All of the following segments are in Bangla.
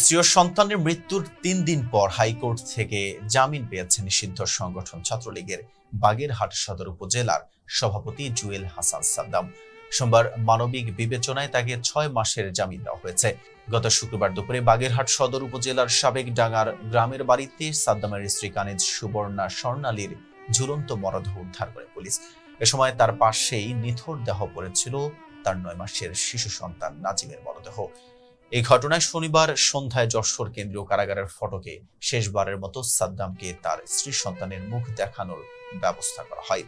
স্ত্রী ও সন্তানের মৃত্যুর ৩ দিন পর হাইকোর্ট থেকে জামিন পেয়েছেন নিষিদ্ধ সংগঠন ছাত্রলীগের বাগেরহাট সদর উপজেলার সভাপতি জুয়েল হাসান সাদ্দাম। সোমবার মানবিক বিবেচনায় তাকে ৬ মাসের জামিন দেওয়া হয়েছে। গত শুক্রবার দুপুরে বাগেরহাট সদর উপজেলার সাবেক ডাঙ্গার গ্রামের বাড়িতে সাদ্দামের স্ত্রী কানিজ সুবর্ণা স্বর্ণালীর ঝুলন্ত মরদেহ উদ্ধার করে পুলিশ। এ সময় তার পাশেই নিথর দেহ পড়েছিল তার ৯ মাসের শিশু সন্তান নাজিমের মরদেহ। এই ঘটনায় শনিবার সন্ধ্যায় যশোর কেন্দ্রীয় কারাগারের ফটকে শেষবারের মতো সাদ্দামকে তার স্ত্রী সন্তানের মুখ দেখানোর ব্যবস্থা করা হয়।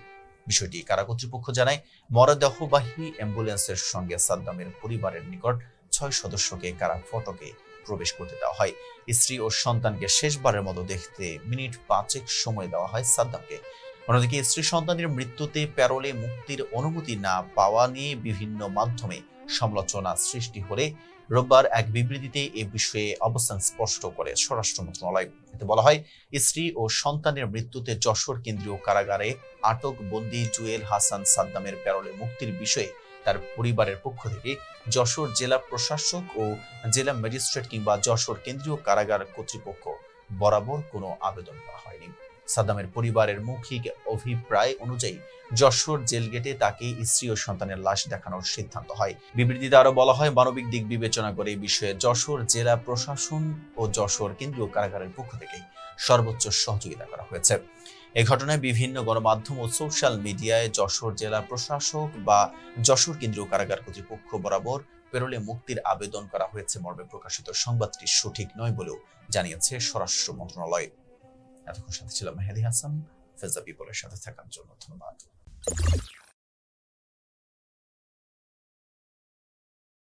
বিষয়টি কারা কর্তৃপক্ষ জানায়, মরদেহবাহী অ্যাম্বুলেন্সের সঙ্গে সাদ্দামের পরিবারের নিকট ৬ সদস্যকে কারা ফটকে প্রবেশ করতে দেওয়া হয়। স্ত্রী ও সন্তানকে শেষবারের মতো দেখতে মিনিট ৫ সময় দেওয়া হয় সাদ্দামকে। অন্যদিকে স্ত্রী সন্তানের মৃত্যুতে প্যারোলে মুক্তির অনুমতি না পাওয়া নিয়ে বিভিন্ন মাধ্যমে সমালোচনা সৃষ্টি হলে রোববার এক বিবৃতিতে এ বিষয়ে অবস্থান স্পষ্ট করে স্বরাষ্ট্র মন্ত্রণালয়। এতে বলা হয়, স্ত্রী ও সন্তানের মৃত্যুতে যশোর কেন্দ্রীয় কারাগারে আটক বন্দী জুয়েল হাসান সাদ্দামের প্যারোলে মুক্তির বিষয়ে তার পরিবারের পক্ষ থেকে যশোর জেলা প্রশাসক ও জেলা ম্যাজিস্ট্রেট কিংবা যশোর কেন্দ্রীয় কারাগার কর্তৃপক্ষ বরাবর কোনো আবেদন করা হয়নি। সাদ্দামের পরিবারের মৌখিক অভিপ্রায় অনুযায়ী যশোর জেল গেটে তাকে স্ত্রী ও সন্তানের লাশ দেখানোর সিদ্ধান্ত হয়। বিবৃতিতে আরো বলা হয়, মানবিক দিক বিবেচনা করে এই বিষয়ে যশোর জেলা প্রশাসন ও যশোর কেন্দ্রীয় কারাগারের পক্ষ থেকে সর্বোচ্চ সহযোগিতা করা হয়েছে। এই ঘটনায় বিভিন্ন গণমাধ্যম ও সোশ্যাল মিডিয়ায় যশোর জেলা প্রশাসক বা যশোর কেন্দ্রীয় কারাগার কর্তৃপক্ষ বরাবর পেরোলে মুক্তির আবেদন করা হয়েছে মর্মে প্রকাশিত সংবাদটি সঠিক নয় বলেও জানিয়েছে স্বরাষ্ট্র মন্ত্রণালয়। এতক্ষণ সাথে ছিলাম মেহেদী হাসান। ফেজ দ্য পিপলের সাথে থাকার জন্য ধন্যবাদ।